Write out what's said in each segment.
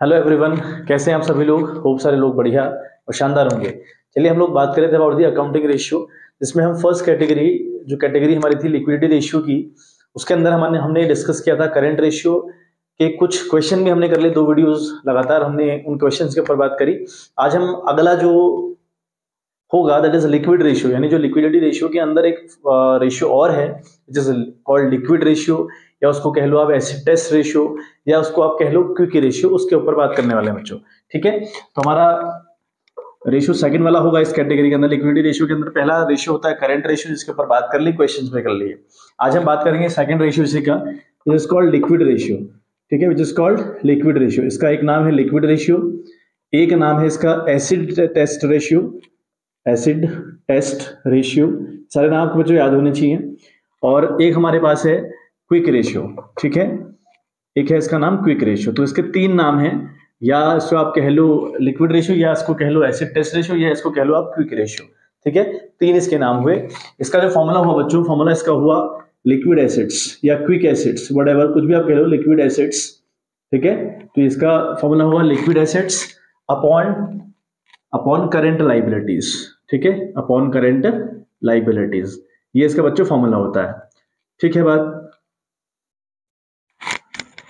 Hello everyone, कैसे हैं आप सभी लोग। खूब सारे लोग बढ़िया और शानदार होंगे। चलिए हम लोग बात करें थे अबाउट दी अकाउंटिंग रेशियो, जिसमें हम फर्स्ट कैटेगरी हमारी थी लिक्विडिटी रेशियो की। उसके अंदर हमने डिस्कस किया था करंट रेशियो के कुछ क्वेश्चन भी हमने कर लिए। 2 वीडियोस लगातार हमने उन क्वेश्चंस के ऊपर बात करी। आज हम अगला जो होगा दैट इज लिक्विड रेशियो, यानी जो लिक्विडिटी रेशियो के अंदर एक रेशियो और है which is called liquid ratio, या उसको कह लो आप एसिड टेस्ट रेशियो, या उसको आप कह लो क्विक रेशियो। उसके ऊपर बात करने वाले हैं बच्चों, ठीक है। तो हमारा रेशियो सेकंड वाला होगा इस कैटेगरी के अंदर। लिक्विडिटी रेशियो के अंदर पहला रेशियो होता है करंट रेशियो, जिसके ऊपर बात कर ली, क्वेश्चंस में कर लिए। आज हम बात करेंगे सेकंड रेशियो इसी का, which is called liquid ratio, ठीक है, which is called liquid ratio. इसका एक नाम है लिक्विड रेशियो, एक नाम है इसका acid test ratio, acid test ratio. सारे नाम आपको बच्चों याद होने चाहिए। और एक हमारे पास है क्विक रेशियो, ठीक है, एक है इसका नाम क्विक रेशियो। तो इसके 3 नाम हैं, या इसको आप कह लो लिक्विड रेशियो, या इसको कह लो एसिड टेस्ट रेशियो, या इसको कह लो आप क्विक रेशियो, ठीक है। 3 इसके नाम हुए। इसका जो फॉर्मूला हुआ बच्चों, फॉर्मूला इसका हुआ लिक्विड एसिड्स या क्विक एसिड्स, व्हाटएवर, कुछ भी आप कह लो, लिक्विड एसिड्स, ठीक है। तो इसका फॉर्मूला हुआ liquid acids upon current liabilities, ठीक है, अपॉन करंट लाइबिलिटीज। ये इसका बच्चों फॉर्मूला होता है, ठीक है। बात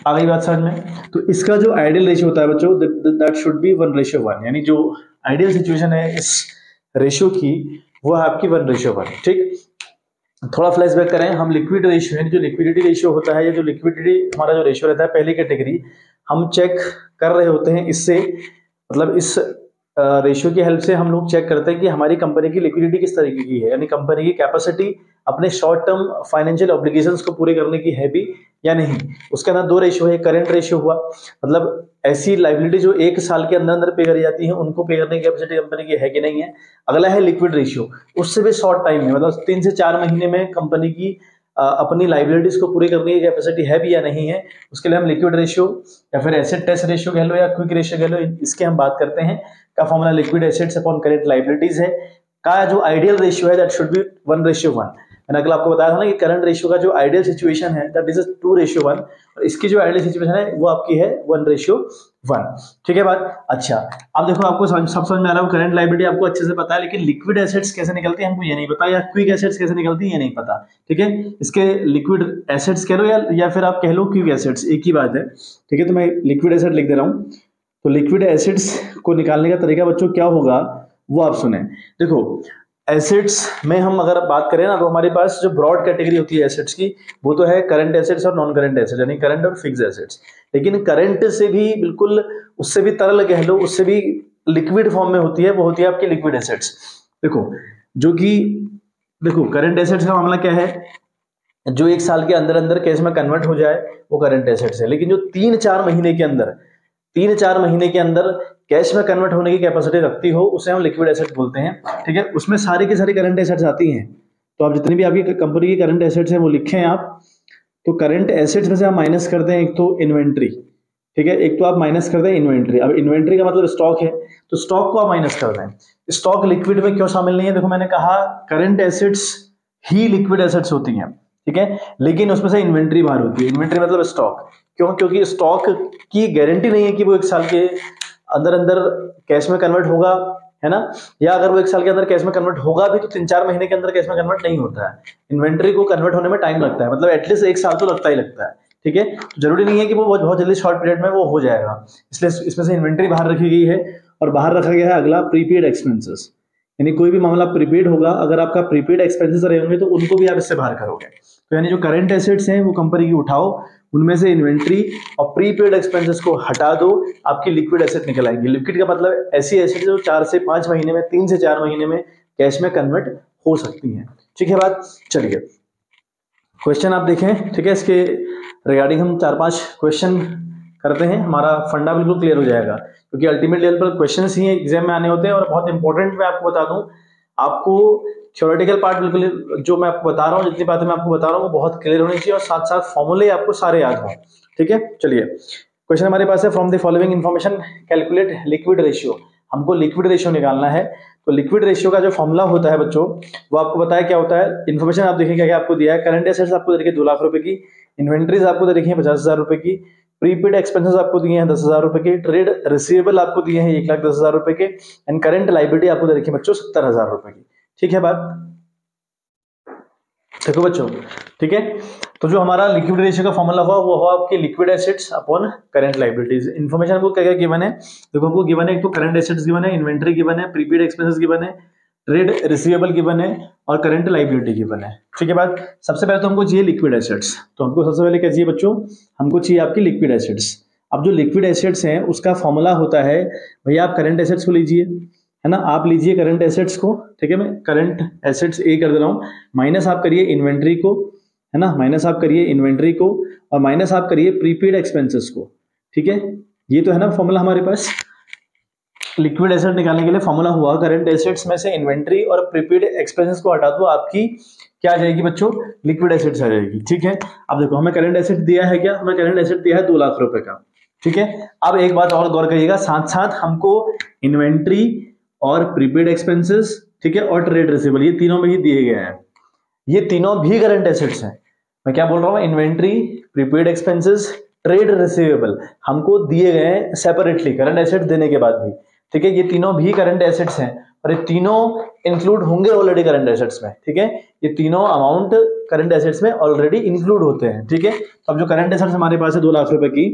आ गई बात समझ में। तो इसका जो आइडियल रेशियो होता है बच्चों, दैट शुड बी 1:1, यानी जो आइडियल सिचुएशन है इस रेशियो की, वो है आपकी 1:1, ठीक। थोड़ा फ्लैशबैक करें, हम लिक्विड रेशियो यानी जो लिक्विडिटी रेशियो होता है, या जो लिक्विडिटी हमारा जो रेशियो रहता है पहली कैटेगरी, हम चेक कर रहे होते हैं इससे, मतलब इस रेशियो की हेल्प से हम लोग चेक करते हैं कि हमारी कंपनी की लिक्विडिटी किस तरीके की है, यानी कंपनी की कैपेसिटी अपने शॉर्ट टर्म फाइनेंशियल ऑब्लिगेशंस को पूरे करने की है भी या नहीं। उसके अंदर 2 रेशियो है। करंट रेशियो हुआ, मतलब ऐसी लाइबिलिटी जो 1 साल के अंदर अंदर पे करी जाती है, उनको पे करने की कैपेसिटी कंपनी की है कि नहीं है। अगला है लिक्विड रेशियो, उससे भी शॉर्ट टाइम में, मतलब 3 से 4 महीने में कंपनी की अपनी लाइबिलिटीज को पूरी करने की कैपेसिटी है भी या नहीं है। उसके लिए हम लिक्विड रेशियो या फिर एसिड टेस्ट रेशियो कह लो या क्विक रेशियो कह लो, इसके हम बात करते हैं। का formula liquid acids upon current liabilities है। का जो आइडियल रेशियो है दैट शुड बी 1:1। मैंने कल आपको बताया था ना कि करंट रेशियो का जो आइडियल सिचुएशन है दैट इज 2:1, और इसकी जो आइडियल सिचुएशन है वो आपकी है 1:1, ठीक है बात। अच्छा, अब देखो आपको सब समझ में आ रहा है। करंट लायबिलिटी आपको अच्छे से पता है, लेकिन लिक्विड एसेट्स कैसे निकलती है हमको ये नहीं पता, या क्विक एसेट्स कैसे निकलती है ये नहीं पता, ठीक है। इसके लिक्विड एसेट्स कह लो या फिर आप कह लो क्विक एसेट्स, एक ही बात है, ठीक है। तो मैं लिक्विड एसेट लिख दे रहा हूँ। तो लिक्विड एसिड्स को निकालने का तरीका बच्चों क्या होगा वो आप सुने। देखो एसिड्स में हम अगर बात करें ना, तो हमारे पास जो ब्रॉड कैटेगरी होती है एसिड्स की, वो तो है करंट एसिड्स और नॉन करंट एसिड्स, यानी करंट और फिक्स एसिड्स। लेकिन करंट से भी बिल्कुल, उससे भी तरल कह लो, उससे भी लिक्विड फॉर्म में होती है, वो होती है आपकी लिक्विड एसिड्स। देखो जो कि देखो करंट एसिड्स का मामला क्या है, जो 1 साल के अंदर अंदर कैश में कन्वर्ट हो जाए वो करंट एसेट्स है। लेकिन जो 3-4 महीने के अंदर, 3-4 महीने के अंदर कैश में कन्वर्ट होने की कैपेसिटी रखती हो, उसे हम लिक्विड एसेट बोलते हैं, ठीक है। उसमें सारी की सारी करंट एसेट्स आती हैं। तो आप जितनी भी आपकी कंपनी की करंट एसेट्स हैं वो लिखें आप। तो करंट एसेट्स में से आप माइनस कर दें एक तो इन्वेंट्री, ठीक है, एक तो आप माइनस कर दें इन्वेंट्री। अब इन्वेंट्री का मतलब स्टॉक है, तो स्टॉक को आप माइनस कर दें। स्टॉक लिक्विड में क्यों शामिल नहीं है, देखो मैंने कहा करंट एसेट्स ही लिक्विड एसेट्स होती हैं, ठीक है, लेकिन उसमें से इन्वेंट्री बाहर होती है। इन्वेंट्री मतलब स्टॉक, क्यों, क्योंकि स्टॉक की गारंटी नहीं है कि वो 1 साल के अंदर अंदर कैश में कन्वर्ट होगा, है ना, या अगर वो 1 साल के अंदर कैश में कन्वर्ट होगा भी तो 3-4 महीने के अंदर कैश में कन्वर्ट नहीं होता है। इन्वेंट्री को कन्वर्ट होने में टाइम लगता है, मतलब एटलीस्ट 1 साल तो लगता ही लगता है, ठीक है। तो जरूरी नहीं है कि वो बहुत जल्दी शॉर्ट पीरियड में वो हो जाएगा, इसलिए इसमें से इन्वेंट्री बाहर रखी गई है। और बाहर रखा गया है अगला प्रीपेड एक्सपेंसेस, यानी कोई भी मामला प्रीपेड होगा, अगर आपका प्रीपेड एक्सपेंसेस रहे होंगे तो उनको भी आप इससे बाहर करोगे। तो यानी जो करंट एसेट्स हैं वो कंपनी की उठाओ, उनमें से इन्वेंट्री और प्रीपेड एक्सपेंसेस को हटा दो, आपकी लिक्विड एसेट निकल आएंगी। लिक्विड का मतलब ऐसी एसेट जो 4 से 5 महीने में, 3 से 4 महीने में कैश में कन्वर्ट हो सकती हैं, ठीक है बात। चलिए क्वेश्चन आप देखें, ठीक है, इसके रिगार्डिंग हम 4-5 क्वेश्चन करते हैं, हमारा फंडा बिल्कुल क्लियर हो जाएगा, क्योंकि अल्टीमेट लेवल पर क्वेश्चंस ही एग्जाम में आने होते हैं। और बहुत इंपॉर्टेंट मैं आपको बता दूं, आपको थ्योरेटिकल पार्ट बिल्कुल जो मैं आपको बता रहा हूँ, जितनी बातें मैं आपको बता रहा हूँ वो बहुत क्लियर होनी चाहिए, और साथ साथ फॉर्मूले आपको सारे याद हों, ठीक है। चलिए क्वेश्चन हमारे पास है, from the following information calculate liquid ratio. हमको लिक्विड रेशियो निकालना है। तो लिक्विड रेशियो का जो फॉर्मूला होता है बच्चों, वो आपको बताया क्या होता है। इन्फॉर्मेशन आप देखिए क्या क्या आपको दिया है। करंट एसेट्स आपको दे रखी है 2 लाख रुपए की, इन्वेंट्रीज आपको दे रखी है 50,000 रुपए की, प्रीपेड एक्सपेंसेस आपको दिए हैं 10,000 रुपए के, ट्रेड रिसीवेबल आपको दिए हैं 1,10,000 रुपए के, एंड करंट लाइबिलिटी आपको दे रखी है बच्चों 70,000 रुपए की। ठीक है बात, देखो बच्चों, ठीक है। तो जो हमारा लिक्विड रेशियो का फॉर्मूला हुआ वो हुआ आपके liquid assets upon current liabilities. Information आपको क्या क्या गिवन है, देखो हमको गिवन है, एक तो करंट एसेट्स गिवन है, इन्वेंटरी गिवन है, प्रीपेड एक्सपेंसेस गिवन है, ट्रेड रिसीवेबल गिवन है और करंट लाइबिलिटी गिवन है। ठीक है बात, सबसे पहले तो हमको चाहिए लिक्विड एसेट्स, तो हमको सबसे पहले क्या चाहिए बच्चों, हमको चाहिए आपकी लिक्विड एसेट्स। अब जो लिक्विड एसेट्स हैं उसका फॉर्मूला होता है, भैया आप करंट एसेट्स को लीजिए, है ना, आप लीजिए करंट एसेट्स को, ठीक है, मैं करंट एसेट्स ए कर दे रहा हूँ, माइनस आप करिए इन्वेंट्री को, है ना, माइनस आप करिए इन्वेंट्री को और माइनस आप करिए प्रीपेड एक्सपेंसेस को। ठीक है, ये तो है ना फॉर्मूला हमारे पास। लिक्विड एसेट निकालने के लिए फॉर्मूला हुआ करंट एसेट्स में से इन्वेंट्री और प्रीपेड एक्सपेंसेस को हटा दो, आपकी क्या आ जाएगी बच्चों, लिक्विड एसेट्स आ जाएगी। ठीक है, अब देखो हमें करंट एसेट दिया है, क्या हमें करंट एसेट दिया है 2 लाख रुपए का। ठीक है, अब एक बात और गौर करिएगा, साथ साथ हमको इन्वेंट्री और प्रीपेड एक्सपेंसेस, ठीक है, और ट्रेड रिसीवेबल, ये तीनों में ही दिए गए हैं, ये तीनों भी करंट एसेट्स हैं। मैं क्या बोल रहा हूँ, inventory, prepaid expenses, trade receivable हमको दिए गए हैं सेपरेटली करंट एसेट देने के बाद भी। ठीक है, ये तीनों भी करंट एसेट्स हैं और ये तीनों इंक्लूड होंगे ऑलरेडी करंट एसेट्स में। ठीक है, ये तीनों अमाउंट करंट एसेट्स में ऑलरेडी इंक्लूड होते हैं। ठीक है, तो अब जो करंट एसेट्स हमारे पास है 2 लाख रुपए की,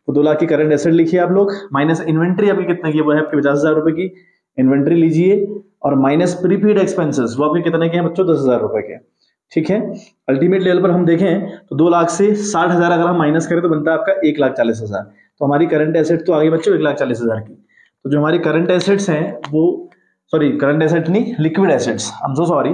तो 2 लाख की करंट एसेट लिखिए आप लोग, माइनस इन्वेंट्री आपकी कितने की, वो है आपकी 50,000 रुपए की इन्वेंट्री लीजिए, और माइनस प्रीपेड एक्सपेंसेस वो आपके कितने के हैं बच्चों, 10,000 रुपए के। ठीक है, अल्टीमेट लेवल पर हम देखें तो 2 लाख से 60,000 अगर हम माइनस करें तो बनता है आपका 1,40,000, तो हमारी करंट एसेट तो आ गई बच्चों 1,40,000 की। तो जो हमारी करंट एसेट्स हैं वो, सॉरी करंट एसेट नहीं, liquid assets, I am so sorry,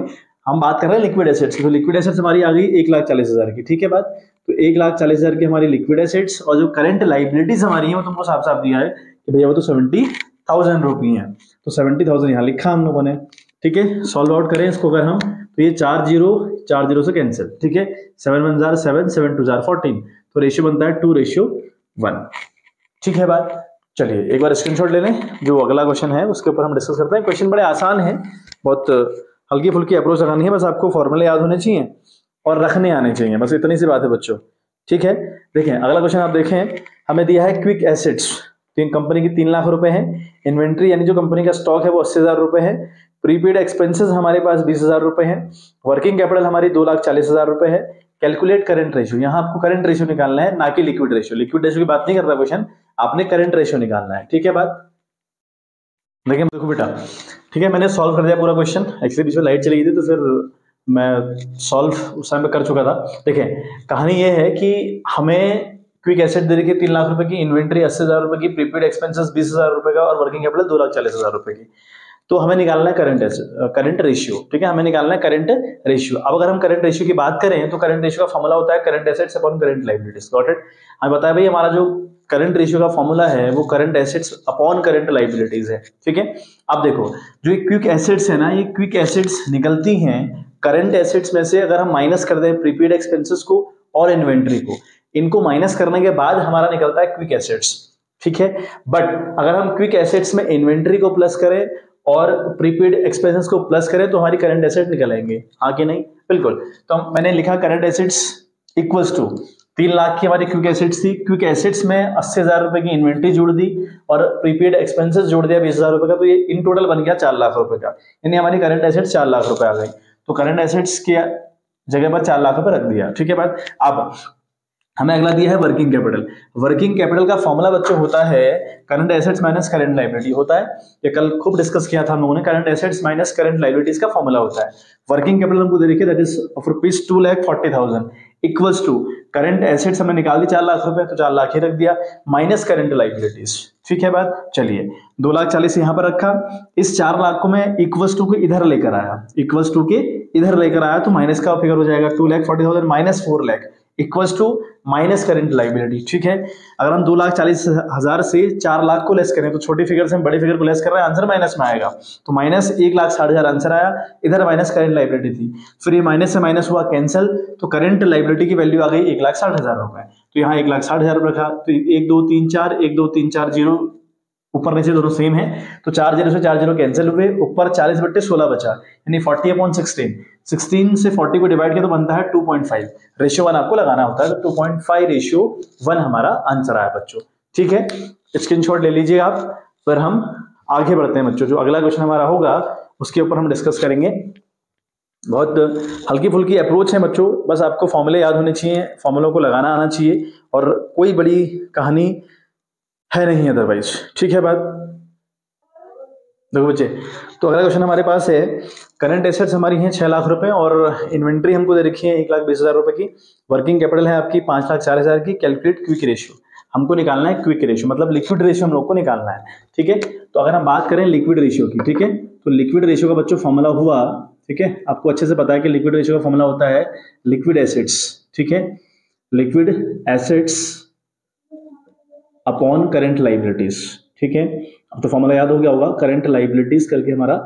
हम बात कर रहे हैं लिक्विड एसेट्स की, तो लिक्विड एसेट्स हमारी आ गई 1,40,000 की। ठीक है बात, तो 1,40,000 की हमारी लिक्विड एसेट्स, और जो करंट लाइबिलिटीज हमारी है वो तुमको साफ साफ दिया है कि भैया वो तो 70,000 रुपये है, तो 70,000 यहाँ लिखा हम लोगों ने। ठीक है, सॉल्व आउट करें इसको अगर हम, तो ये 4 0 से कैंसिल। ठीक है, 7 1 जार 7, 7 2 जार 14, तो रेशियो बनता है 2:1। ठीक है बात, चलिए एक बार स्क्रीनशॉट ले लें, जो अगला क्वेश्चन है उसके ऊपर हम डिस्कस करते हैं। क्वेश्चन बड़े आसान है, बहुत हल्की फुल्की अप्रोच लगानी है, बस आपको फॉर्मूले याद होने चाहिए और रखने आने चाहिए, बस इतनी सी बात है बच्चों। ठीक है, देखें अगला क्वेश्चन आप देखें, हमें दिया है क्विक एसेट्स, कंपनी की 3 लाख रुपए है, इन्वेंट्री यानी जो कंपनी का स्टॉक है वो 80,000 रुपए है, प्रीपेड एक्सपेंसेस हमारे पास 20,000 रुपए है, वर्किंग कैपिटल हमारी 2,40,000 रुपए है। कैलकुलेट करंट रेशियो, यहाँ आपको करंट रेशियो निकालना है, ना कि लिक्विड रेशियो। लिक्विड रेशियो की बात नहीं कर रहा क्वेश्चन, आपने करंट रेशियो निकालना है। ठीक है बात, देखिए देखो बेटा, ठीक है, मैंने सॉल्व कर दिया पूरा क्वेश्चन, एक्चुअली बीच में लाइट चली गई थी तो फिर मैं सॉल्व उस टाइम पे कर चुका था। देखिए कहानी ये है कि हमें क्विक एसेट दे रखी 3 लाख रुपए की, इन्वेंट्री 80,000 रुपए की, प्रीपेड एक्सपेंसेस 20,000 रुपए का और वर्किंग कैपिटल 2,40,000 रुपए की। तो हमें निकालना है करंट रेशियो। ठीक है, हमें निकालना है करंट रेशियो। अब अगर हम करंट रेशियो की बात करें तो करंट रेशियो का फॉर्मूला होता है current assets upon current liabilities. Got it, हमें बताया भाई हमारा जो करंट रेशियो का फॉर्मूला है वो current assets upon current liabilities है। ठीक है, अब देखो जो क्विक एसेट्स है ना, ये क्विक एसेट्स निकलती हैं करंट एसेट्स में से, अगर हम माइनस कर दें प्रीपेड एक्सपेंसेस को और इन्वेंट्री को, इनको माइनस करने के बाद हमारा निकलता है क्विक एसेट्स। ठीक है, बट अगर हम क्विक एसेट्स में इन्वेंट्री को प्लस करें और प्रीपेड एक्सपेंसेस को प्लस करें तो हमारी करंट एसेट निकल आएंगे, हाँ कि नहीं, बिल्कुल। तो मैंने लिखा current assets equals to 3 lakh की हमारी क्विक एसेट्स थी, क्विक एसेट्स में 80,000 रुपए की इन्वेंट्री जोड़ दी और प्रीपेड एक्सपेंसेस जोड़ दिया 20,000 रुपए का, तो ये इन टोटल बन गया 4 लाख रुपए का, यानी हमारी करंट एसेट्स 4 लाख रुपए आ गई। तो करंट एसेट्स की जगह पर 4 लाख रुपए रख दिया। ठीक है बात, अब हमें अगला दिया है वर्किंग कैपिटल। वर्किंग कैपिटल का फॉर्मूला बच्चों होता है current assets minus current liability होता है, ये कल खूब डिस्कस किया था हम लोगों ने, current assets minus current liabilities का फॉर्मूला होता है। वर्किंग कैपिटल हमको दे रखी है that is of rupees 2,40,000 equals to current assets हमने निकाल दी 4 लाख रुपए, तो 4 लाख ही रख दिया माइनस करंट लायबिलिटीज। ठीक है बात, चलिए 2,40,000 यहाँ पर रखा, इस 4 लाख को मैं इक्वल्स टू के इधर लेकर आया, इक्वल्स टू के इधर लेकर आया तो माइनस का फिगर हो जाएगा 2,40,000 minus 4 lakh equals to minus current liability. ठीक है, अगर हम 2,40,000 से 4 लाख को लेस करें तो छोटी फिगर से हम बड़ी फिगर को लेस कर रहे हैं, आंसर माइनस में आएगा, तो माइनस 1,60,000 आंसर आया, इधर माइनस करंट लायबिलिटी थी, फिर ये माइनस से माइनस हुआ कैंसिल, तो करंट लायबिलिटी की वैल्यू आ गई 1,60,000 रुपए। तो यहाँ 1,60,000 रखा, तो 1 2 3 4 1 2 3 4 0 ऊपर नीचे दोनों सेम है, तो 4 जीरो से 4 जीरो कैंसिल हुए, ऊपर 40/16 बचा, यानी 40/16। 16 से 40 को डिवाइड किया तो बनता है 2.5। रेशियो 1 आपको लगाना होता है, तो 2.5:1 हमारा आंसर आया बच्चों। ठीक है, स्क्रीनशॉट ले लीजिए आप। फिर हम आगे बढ़ते हैं बच्चों, जो अगला क्वेश्चन हमारा होगा उसके ऊपर हम डिस्कस करेंगे। बहुत हल्की फुल्की अप्रोच है बच्चों, बस आपको फॉर्मूले याद होने चाहिए, फॉर्मूलों को लगाना आना चाहिए, और कोई बड़ी कहानी है नहीं अदरवाइज। ठीक है बात। देखो बच्चे, तो अगला क्वेश्चन हमारे पास है, करंट एसेट्स हमारी हैं 6 लाख रुपए और इन्वेंट्री हमको दे रखी है 1,20,000 रुपए की। वर्किंग कैपिटल है आपकी 5,04,000 की। कैलकुलेट क्विक रेशियो, हमको निकालना है क्विक रेशियो, मतलब लिक्विड रेशियो हम लोग को निकालना है। ठीक है, तो अगर हम बात करें लिक्विड रेशियो की, ठीक है, तो लिक्विड रेशियो का बच्चों फॉर्मूला हुआ, ठीक है, आपको अच्छे से पता है कि लिक्विड रेशियो का फॉर्मूला होता है लिक्विड एसेट्स। ठीक है, liquid assets upon current liabilities. ठीक है, अब तो फॉर्मूला याद हो गया होगा, करंट लाइबिलिटीज करके हमारा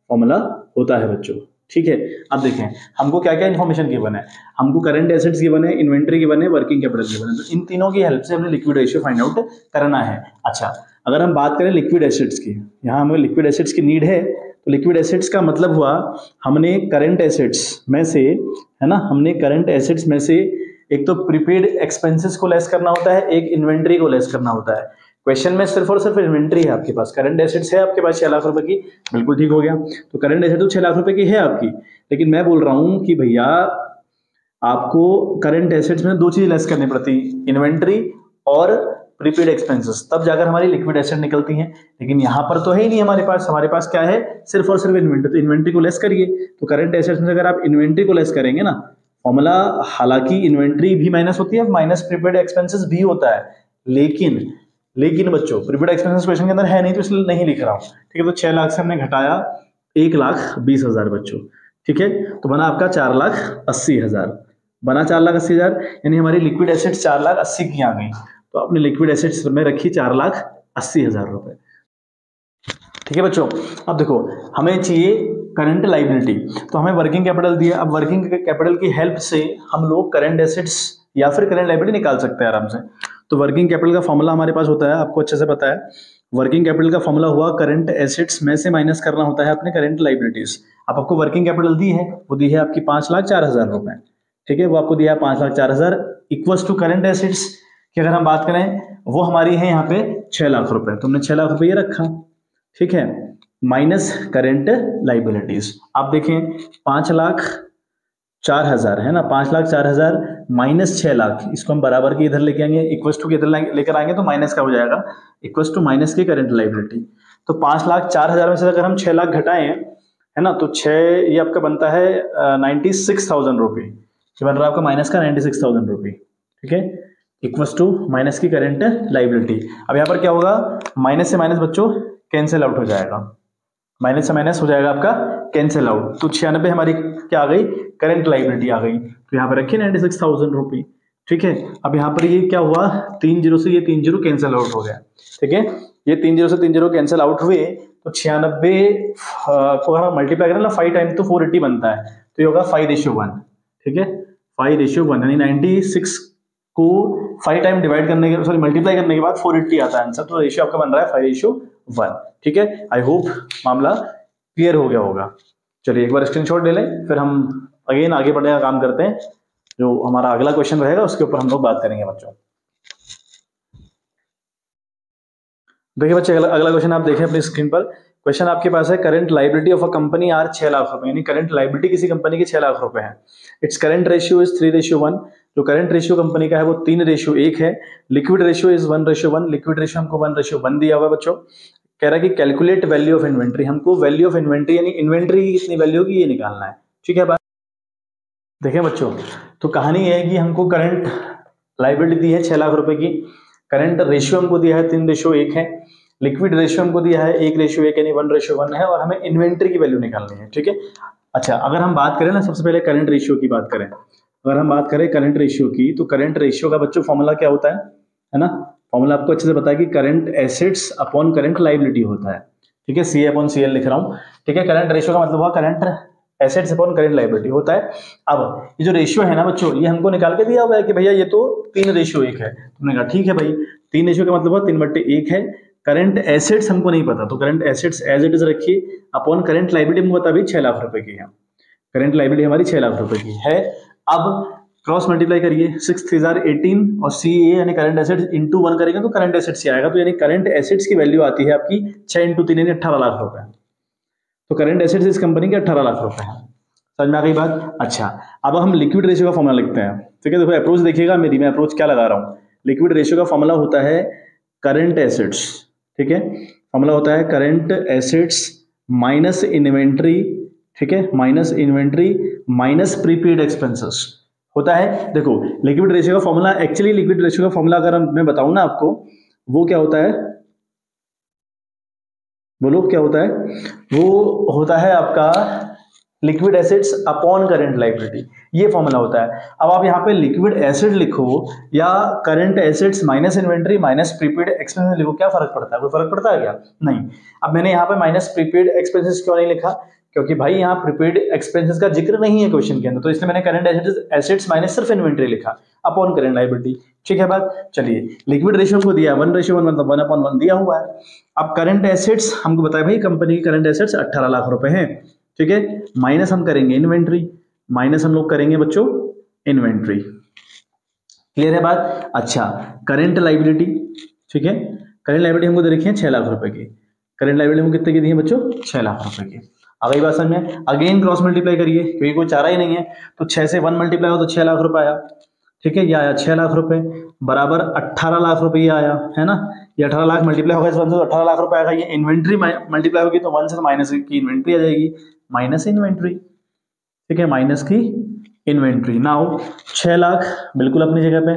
फॉर्मूला होता है बच्चों। ठीक है, अब देखें हमको क्या क्या इन्फॉर्मेशन गिवन है, हमको करंट एसेट्स गिवन है, इन्वेंट्री गिवन है, वर्किंग कैपिटल गिवन है, तो इन तीनों की हेल्प से हमें लिक्विड रेशियो फाइंड आउट करना है। अच्छा, अगर हम बात करें लिक्विड एसेट्स की, यहाँ हमें लिक्विड एसेट्स की नीड है, तो लिक्विड एसेट्स का मतलब हुआ हमने करंट एसेट्स में से, है ना, हमने करंट एसेट्स में से एक तो प्रीपेड एक्सपेंसेस को लेस करना होता है, एक इन्वेंट्री को लेस करना होता है। क्वेश्चन में सिर्फ और सिर्फ इन्वेंट्री है आपके पास, करंट एसेट्स है आपके पास 6 लाख रुपए की, बिल्कुल ठीक हो गया। तो करंट एसेट तो 6 लाख रुपए की है आपकी, लेकिन मैं बोल रहा हूं कि भैया आपको करंट एसेट्स में 2 चीज लेस करनी पड़ती, इन्वेंट्री और प्रीपेड एक्सपेंसेस, तब जाकर हमारी लिक्विड एसेट निकलती हैं। लेकिन यहाँ पर तो है ही नहीं हमारे पास क्या है, सिर्फ और सिर्फ इन्वेंट्री, तो इन्वेंट्री को लेस करिए। तो करंट एसेट्स में अगर आप इन्वेंट्री को लेस करेंगे ना, फॉर्मूला हालांकि इन्वेंट्री भी माइनस होती है, माइनस प्रीपेड एक्सपेंसेस भी होता है, लेकिन बच्चों प्रीपेड एक्सपेंसेस क्वेश्चन के अंदर है नहीं, तो इसलिए नहीं लिख रहा हूं। ठीक है, तो 6 लाख से हमने घटाया 1,20,000 बच्चों। ठीक है, तो बना आपका 4,80,000, बना 4,80,000, यानी हमारी लिक्विड एसेट्स 4,80,000 की आ गई। तो अपने लिक्विड एसेट्स में रखी 4,80,000 रुपए। ठीक है बच्चों, अब देखो हमें चाहिए करंट लाइबिलिटी, तो हमें वर्किंग कैपिटल दिया। अब वर्किंग कैपिटल की हेल्प से हम लोग करंट एसेट्स या फिर करंट लाइबिलिटी निकाल सकते हैं आराम से। तो वर्किंग कैपिटल का फॉर्मूला हमारे पास होता है, आपको अच्छे से पता है, वर्किंग कैपिटल का फॉर्मूला हुआ करंट एसेट्स में से माइनस करना होता है अपने करंट लाइबिलिटीज। अब आपको वर्किंग कैपिटल दी है, वो दी है आपकी 5,04,000 रुपए। ठीक है, वो आपको दिया है 5,04,000 इक्वल्स टू करंट एसेट्स की अगर हम बात करें, वो हमारी है यहाँ पे 6 लाख रुपए, तो हमने 6 लाख रुपए ये रखा। ठीक है, माइनस करंट लाइबिलिटीज। आप देखें 5,04,000 है ना, 5,04,000 माइनस 6 लाख, इसको हम बराबर के इधर लेके आएंगे, इक्वल्स टू के इधर लेकर आएंगे तो माइनस का हो जाएगा, इक्वल्स टू माइनस की करंट लाइबिलिटी। तो 5,04,000 में से अगर हम 6 लाख घटाएं, है ना, तो 6 ये आपका बनता है 96,000 रुपये, ये बन रहा है आपका माइनस का 96,000 रुपये। ठीक है, इक्वल्स टू माइनस की करंट लाइबिलिटी। अब यहाँ पर क्या होगा, माइनस से माइनस बच्चों कैंसिल आउट हो जाएगा, माइनस से माइनस हो जाएगा आपका कैंसिल आउट। तो 96 हमारी क्या आ गई, करंट लाइबिलिटी आ गई, तो यहाँ पर रखिए 96,000 रुपये। ठीक है, अब यहाँ पर ये क्या हुआ, 3 जीरो से ये 3 जीरो कैंसिल आउट हो गया। ठीक है, ये 3 जीरो से 3 जीरो कैंसिल आउट हुए, तो 96 को अगर मल्टीप्लाई करें ना 5 टाइम तो 480 बनता है, तो ये होगा 5:1। ठीक है, 5:1 यानी 96 को 5 टाइम डिवाइड करने के, सॉरी मल्टीप्लाई करने के बाद 480 आता है आंसर, तो रेशियो आपका बन रहा है 5:1। ठीक है, आई होप मामला क्लियर हो गया होगा। चलिए एक बार स्क्रीनशॉट ले लें, फिर हम अगेन आगे बढ़ने का काम करते हैं। जो हमारा अगला क्वेश्चन रहेगा उसके ऊपर हम लोग बात करेंगे बच्चों। देखिए बच्चे, अगला क्वेश्चन आप देखें अपनी स्क्रीन पर। क्वेश्चन आपके पास है, current liability of a company are 6 lakh रुपए, यानी करंट लाइबिलिटी किसी कंपनी की 6 लाख रुपए है। इट्स करंट रेशियो इज 3:1, जो करंट रेशियो कंपनी का है वो 3:1 है। Liquid ratio is 1:1, liquid ratio हमको 1:1 दिया हुआ है बच्चों। कह रहा है कि कैलकुलेट वैल्यू ऑफ इन्वेंट्री, हमको वैल्यू ऑफ इन्वेंट्री यानी इन्वेंट्री की कितनी वैल्यू होगी ये निकालना है। ठीक है बात, देखें बच्चों, तो कहानी है कि हमको करंट लाइबिलिटी दी है 6 लाख रुपए की, करंट रेशियो हमको दिया है 3:1 है, लिक्विड रेशियो हमको दिया है 1:1 यानी 1:1 है, और हमें इन्वेंट्री की वैल्यू निकालनी है। ठीक है, अच्छा अगर हम बात करें ना, सबसे पहले करंट रेशियो की बात करें, अगर हम बात करें करंट रेशियो की, तो करंट रेशियो का बच्चों फॉर्मूला क्या होता है ना, फॉर्मूला आपको अच्छे से पता है कि current assets upon current liability होता है। ठीक है, CA/CL लिख रहा हूं। ठीक है, करंट रेशियो का मतलब हुआ current assets upon current liability होता है। अब ये जो रेशियो है ना बच्चों, ये हमको निकाल के दिया हुआ है कि भैया ये तो 3:1 है। तुमने कहा ठीक है भाई, 3:1 का मतलब हुआ 3/1 है, करंट एसेट्स हमको नहीं पता, तो current assets as it is रखिए अपॉन करंट लायबिलिटी हमको पता भी 6 लाख रुपए की है, करंट लायबिलिटी हमारी 6 लाख रुपए की है। अब क्रॉस मल्टीप्लाई करिए 6 3 18 और सी ए यानी करंट एसेट्स इंटू 1 करेंगे तो करंट एसेट्स ही आएगा, तो यानी करंट एसेट्स की वैल्यू आती है आपकी 6 इंटू 3 यानी 18 लाख रुपए। तो करंट एसेट्स इस कंपनी के 18 लाख रुपए है। समझ में आ गई बात? अच्छा, अब हम लिक्विड रेशियो का फॉर्मूला लिखते हैं। ठीक है, देखो अप्रोच देखिएगा मेरी, मैं अप्रोच क्या लगा रहा हूँ। लिक्विड रेशियो का फॉर्मूला होता है करंट एसेट्स, ठीक है, फॉर्मूला होता है करंट एसेट्स माइनस इन्वेंट्री, ठीक है, minus inventory minus prepaid expenses होता है। देखो लिक्विड रेशियो का फॉर्मूला, एक्चुअली लिक्विड रेशियो का फॉर्मूला अगर मैं बताऊं ना आपको, वो क्या होता है, बोलो क्या होता है? वो होता है आपका liquid assets upon current liability, ये फॉर्मूला होता है। अब आप यहाँ पे लिक्विड एसेट लिखो या current assets minus inventory minus prepaid expenses लिखो, क्या फर्क पड़ता है? कोई फर्क पड़ता है क्या? नहीं। अब मैंने यहाँ पे माइनस प्रीपेड एक्सपेंसेस क्यों नहीं लिखा? क्योंकि भाई यहाँ प्रीपेड एक्सपेंसेस का जिक्र नहीं है क्वेश्चन के अंदर, तो इसलिए मैंने करंट एसेट्स माइनस सिर्फ इन्वेंट्री लिखा अपॉन करंट लायबिलिटी। ठीक है बात? चलिए, लिक्विड रेशियो हमको दिया 1:1 मतलब 1/1 दिया हुआ है। अब करंट एसेट्स हमको बताया भाई कंपनी की करंट एसेट्स 18 लाख रुपए हैं, ठीक है, माइनस हम करेंगे इन्वेंट्री, माइनस हम लोग करेंगे बच्चों इन्वेंट्री। क्लियर है बात? अच्छा, करंट लायबिलिटी, ठीक है, करंट लायबिलिटी हमको दे रखी है 6 लाख रुपए की, करंट लायबिलिटी हमको कितने की दी है बच्चों? 6 लाख रुपए की। अब यही बात समझ में, अगेन क्रॉस मल्टीप्लाई करिए क्योंकि कोई चारा ही नहीं है, तो 6 से 1 मल्टीप्लाई हो तो 6 लाख रुपए आया, ठीक है, ये आया 6 लाख रुपए बराबर 18 लाख रुपए ये आया, है ना, ये 18 लाख मल्टीप्लाई होगा इस 1 से तो 18 लाख रुपए आएगा। ये इन्वेंट्री मल्टीप्लाई होगी तो 1 से माइनस की इन्वेंट्री आ जाएगी, माइनस इन्वेंट्री, ठीक है, माइनस की इन्वेंट्री। नाउ 6 लाख बिल्कुल अपनी जगह पे,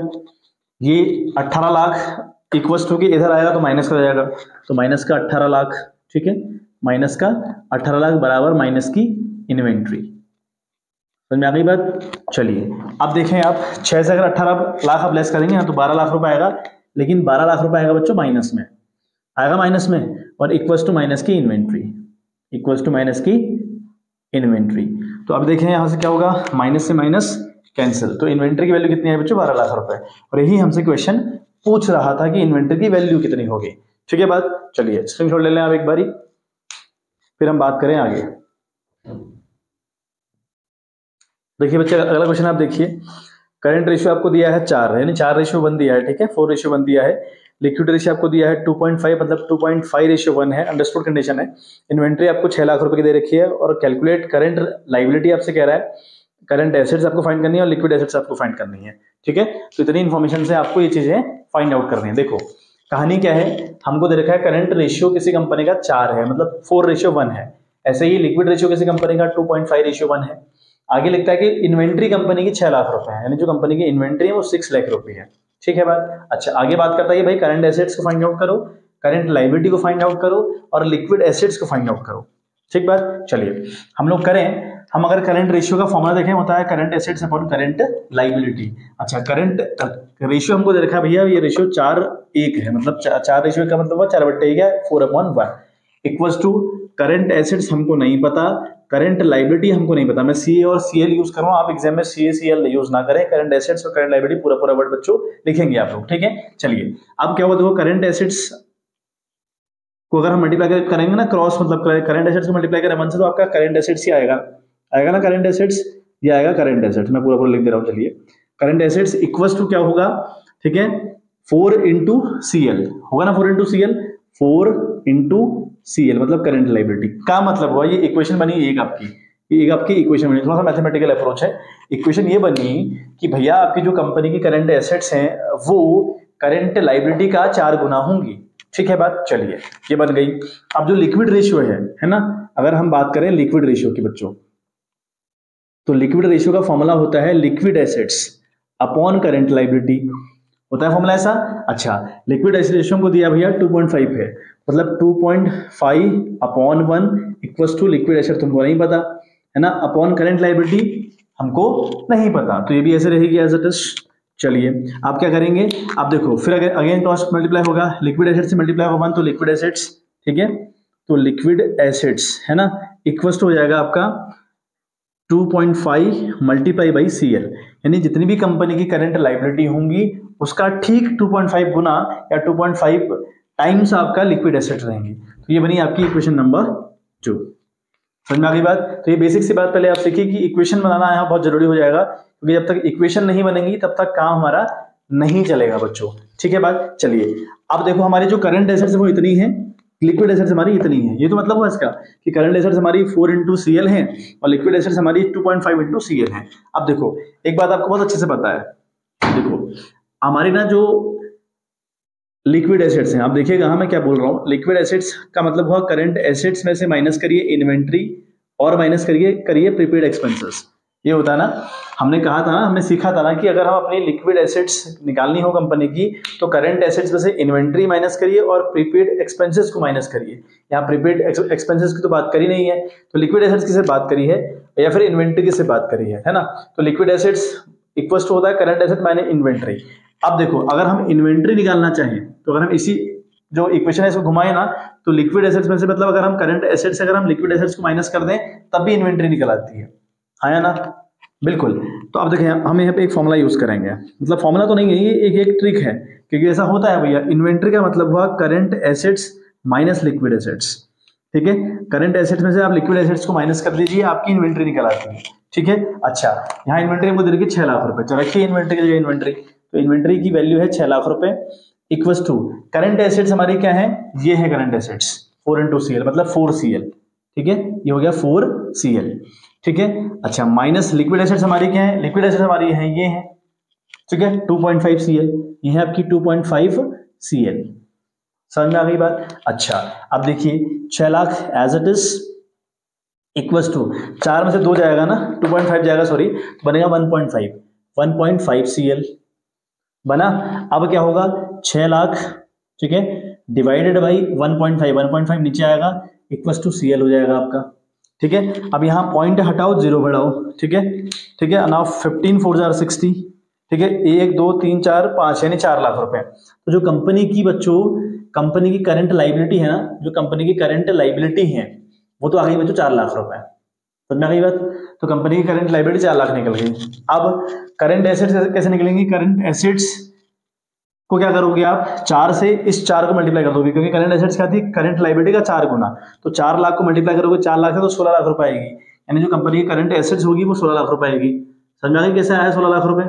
ये 18 लाख इक्वल्स टू के इधर आएगा तो माइनस का जाएगा, तो माइनस का 18 लाख, ठीक है, माइनस का 18 लाख बराबर माइनस की इन्वेंट्री। समझ में आ गई बात? चलिए अब देखें आप, 6 से अगर 18 लाख आप लेस करेंगे ना तो 12 लाख रुपए आएगा, लेकिन 12 लाख रुपए आएगा बच्चों माइनस में, आएगा माइनस में, और इक्वल्स टू माइनस की इन्वेंट्री, इक्वल्स टू माइनस की इन्वेंट्री। तो अब देखें यहां से क्या होगा, माइनस से माइनस कैंसिल, तो इन्वेंट्री की वैल्यू कितनी है बच्चों? 12 लाख रुपए। और यही हमसे क्वेश्चन पूछ रहा था कि इन्वेंट्री की वैल्यू कितनी होगी। ठीक है बात? चलिए स्क्रीनशॉट ले लें आप एक बारी, फिर हम बात करें आगे। देखिए बच्चे अगला क्वेश्चन आप देखिए, करंट रेशियो आपको दिया है 4, यानी 4:1 दिया है, ठीक है, 4:1 दिया है। लिक्विड रेशियो आपको दिया है 2.5 मतलब 2.5:1 है, अंडरस्टूड कंडीशन है। इन्वेंट्री आपको 6 लाख रुपए की दे रखी है और कैलकुलेट करंट लायबिलिटी आपसे कह रहा है, करंट एसेट्स आपको फाइंड करनी है और लिक्विड एसेट्स आपको फाइंड करनी है। ठीक है, तो इतनी इन्फॉर्मेशन से आपको ये चीजें फाइंड आउट करनी है। देखो कहानी क्या है, हमको दे रखा है करंट रेशियो किसी कंपनी का 4 है मतलब 4:1 है, ऐसे ही लिक्विड रेशियो किसी कंपनी का 2.5:1 है। आगे लिखता है कि इन्वेंट्री कंपनी की 6 लाख रुपए है, यानी जो कंपनी की इन्वेंट्री है वो 6 लाख रुपए है। ठीक है बात? अच्छा, आगे बात करता है भाई करंट एसेट्स को फाइंड आउट करो, करंट लायबिलिटी को फाइंड आउट करो और लिक्विड एसेट्स को फाइंड आउट करो। ठीक बात? चलिए हम लोग करें, हम अगर करंट रेशियो का फॉर्मूला देखें होता है current assets upon current liability. अच्छा, करंट रेशियो हमको दे रखा है भैया, ये रेशियो 4:1 है, मतलब 4 रेशियो का मतलब 4/1 है, 4/1 इक्वल्स टू करंट एसेट्स हमको नहीं पता, करंट लायबिलिटी हमको नहीं पता। मैं सीए और सीएल यूज कर रहा हूं, आप एग्जाम में सीए सीएल यूज ना करें, करंट एसेट्स और करंट लायबिलिटी पूरा पूरा वर्ड बच्चों लिखेंगे आप लोग। ठीक है, चलिए अब क्या हुआ, देखो करंट एसेट्स को अगर हम मल्टीप्लाई करेंगे ना, क्रॉस मतलब करंट एसेट्स को मल्टीप्लाई करें 1 से तो आपका करंट एसेट्स ही आएगा, आएगा ना करंट एसेट्स, ये आएगा करंट एसेट्स। मैं पूरा पूरा लिख दे रहा हूं, चलिए करंट एसेट्स इक्वल्स टू क्या होगा, ठीक है, 4 इंटू सीएल होगा ना, 4 इंटू सीएल, 4 इंटू सीएल मतलब करंट लायबिलिटी का मतलब हुआ, ये इक्वेशन बनी एक आपकी, ये एक आपकी इक्वेशन बनी, थोड़ा सा मैथमेटिकल अप्रोच है। इक्वेशन ये बनी कि भैया आपकी जो कंपनी की करंट एसेट्स हैं वो करंट लायबिलिटी का 4 गुना होंगी। ठीक है बात? चलिए ये बन गई। अब जो लिक्विड रेशियो है ना, अगर हम बात करें लिक्विड रेशियो की बच्चों, तो लिक्विड रेशियो का फॉर्मूला होता है liquid assets upon current liability, होता है फॉर्मूला ऐसा। अच्छा, लिक्विड एसेट रेशियो को दिया भैया 2.5 है, मतलब 2.5/1 इक्वल्स टू लिक्विड एसेट तुमको नहीं पता है ना, अपॉन करंट लायबिलिटी हमको नहीं पता, तो ये भी ऐसे रहेगी एज इट इज। चलिए आप क्या करेंगे, आप देखो फिर अगेन क्रॉस मल्टीप्लाई होगा, लिक्विड एसेट से मल्टीप्लाई होगा 1 तो लिक्विड एसेट्स, ठीक है, तो लिक्विड एसेट्स है ना इक्वल्स टू हो जाएगा आपका 2.5 मल्टीप्लाई बाई सीएल, यानी जितनी भी कंपनी की करंट लायबिलिटी होंगी उसका ठीक 2.5 गुना या 2.5 टाइम्स आपका लिक्विड एसेट रहेंगी। तो ये बनी आपकी इक्वेशन नंबर 2। समझ में आ गई बात। तो ये बेसिक सी बात पहले आप सीखिए कि इक्वेशन बनाना यहाँ बहुत जरूरी हो जाएगा, क्योंकि जब तक इक्वेशन नहीं बनेंगी तब तक काम हमारा नहीं चलेगा बच्चों। ठीक है बात। चलिए अब देखो हमारी जो करंट एसेट्स वो इतनी है, लिक्विड एसेट्स हमारी इतनी है। ये तो मतलब हुआ इसका कि करंट एसेट्स हमारी 4 इंटू CL है और लिक्विड एसेट्स हमारी 2.5 इंटू CL है। अब देखो एक बात आपको बहुत अच्छे से पता है, देखो हमारी ना जो लिक्विड एसेट्स हैं, आप देखिएगा हाँ मैं क्या बोल रहा हूँ, लिक्विड एसेट्स का मतलब हुआ करंट एसेट्स में से माइनस करिए इन्वेंट्री और माइनस करिए प्रीपेड एक्सपेंसेस। ये होता है ना, हमने कहा था ना, हमने सीखा था ना कि अगर हम अपनी लिक्विड एसेट्स निकालनी हो कंपनी की तो करंट एसेट्स में से इन्वेंट्री माइनस करिए और प्रीपेड एक्सपेंसेस को माइनस करिए। यहाँ प्रीपेड एक्सपेंसेस की तो बात करी नहीं है, तो लिक्विड एसेट्स की से बात करी है या फिर इन्वेंट्री की से बात करी है ना। तो लिक्विड एसेट्स इक्वल टू होता है करंट एसेट माइनस इन्वेंट्री। अब देखो अगर हम इन्वेंट्री निकालना चाहें तो अगर हम इसी जो इक्वेशन है इसको घुमाए ना, तो लिक्विड एसेट्स में से मतलब अगर हम करंट एसेट्स से अगर हम लिक्विड एसेट्स को माइनस कर दें तब भी इन्वेंट्री निकल आती है, हाँ या ना, बिल्कुल। तो अब देखें हम यहाँ पे एक फॉर्मूला यूज करेंगे, मतलब फॉर्मूला तो नहीं है, ये एक ट्रिक है, क्योंकि ऐसा होता है भैया। इन्वेंट्री का मतलब हुआ current assets minus liquid assets. ठीक है, करंट एसेट्स में से आप लिक्विड एसेट्स को माइनस कर दीजिए, आपकी इन्वेंट्री निकल आती है। ठीक है, अच्छा यहाँ इन्वेंट्री हमको दे रखी 6 लाख रुपए, तो रखिए इन्वेंट्री की जगह इन्वेंट्री, तो इन्वेंट्री की वैल्यू है 6 लाख रुपए इक्वल्स टू करंट एसेट्स हमारी क्या है, ये है करंट एसेट्स 4 इंटू CL मतलब 4CL। ठीक है, ये हो गया 4CL। ठीक है, अच्छा माइनस लिक्विड एसेट्स हमारी क्या है, लिक्विड एसेट्स हमारी है ये है, ठीक है 2.5 CL, ये है आपकी 2.5 CL। समझ में आ गई बात। अच्छा अब देखिए 6 lakh as it is equals to 4 में से 2 जाएगा ना, 2.5 जाएगा सॉरी, बनेगा 1.5 CL बना। अब क्या होगा 6 लाख, ठीक है, डिवाइडेड बाई 1.5 नीचे आएगा इक्वल्स टू CL हो जाएगा आपका। ठीक है, अब यहाँ पॉइंट हटाओ, 0 बढ़ाओ। ठीक है, ठीक है, नाउ 15 4 जार 60। ठीक है, 1 2 3 4 5 यानी 4 लाख रुपए। तो जो कंपनी की बच्चों कंपनी की करंट लाइबिलिटी है ना, जो कंपनी की करंट लाइबिलिटी है वो तो आ गई बच्चों 4 लाख रुपए। समझ में आ गई बात। तो कंपनी की करंट लाइबिलिटी 4 लाख निकल गई। अब करंट एसेट्स कैसे निकलेंगी, करंट एसेट्स को क्या करोगे आप, 4 से इस 4 को मल्टीप्लाई कर दोगे, क्योंकि करंट एसेट्स क्या थी, करंट लाइबिलिटी का 4 गुना। तो 4 लाख को मल्टीप्लाई करोगे 4 लाख से तो 16 लाख रुपए आएगी, यानी जो कंपनी की करंट एसेट्स होगी वो 16 लाख रुपए आएगी। समझ में आ गई कैसे आया 16 लाख रुपए,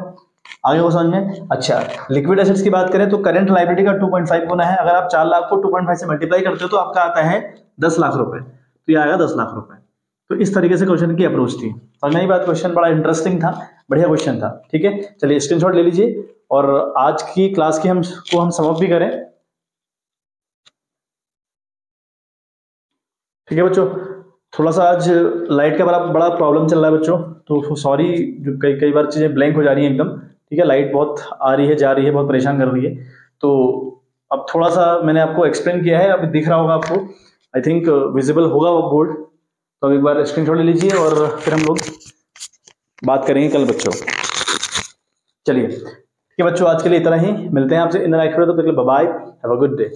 आगे वो समझ में। अच्छा लिक्विड एसेट्स की बात करें तो करंट लाइबिलिटी का 2.5 गुना है, अगर आप 4 लाख को 2.5 से मल्टीप्लाई करते हो तो आपका आता है 10 लाख रुपए, तो ये आएगा 10 लाख रुपए। तो इस तरीके से क्वेश्चन की अप्रोच थी। समझ में आई बात। क्वेश्चन बड़ा इंटरेस्टिंग था, बढ़िया क्वेश्चन था। ठीक है, चलिए स्क्रीनशॉट ले लीजिए और आज की क्लास की हम समअप भी करें। ठीक है बच्चों, थोड़ा सा आज लाइट का बड़ा प्रॉब्लम चल रहा है बच्चों, तो सॉरी जो कई बार चीजें ब्लैंक हो जा रही हैं एकदम। ठीक है, लाइट बहुत आ रही है जा रही है, बहुत परेशान कर रही है। तो अब थोड़ा सा मैंने आपको एक्सप्लेन किया है, अब दिख रहा होगा आपको, आई थिंक विजिबल होगा वो बोर्ड। तो अब एक बार स्क्रीनशॉट ले लीजिए और फिर हम लोग बात करेंगे कल बच्चों। चलिए ठीक है बच्चों, आज के लिए इतना ही, मिलते हैं आपसे इन द नेक्स्ट वीडियो, तब तक के लिए bye bye, have a good day.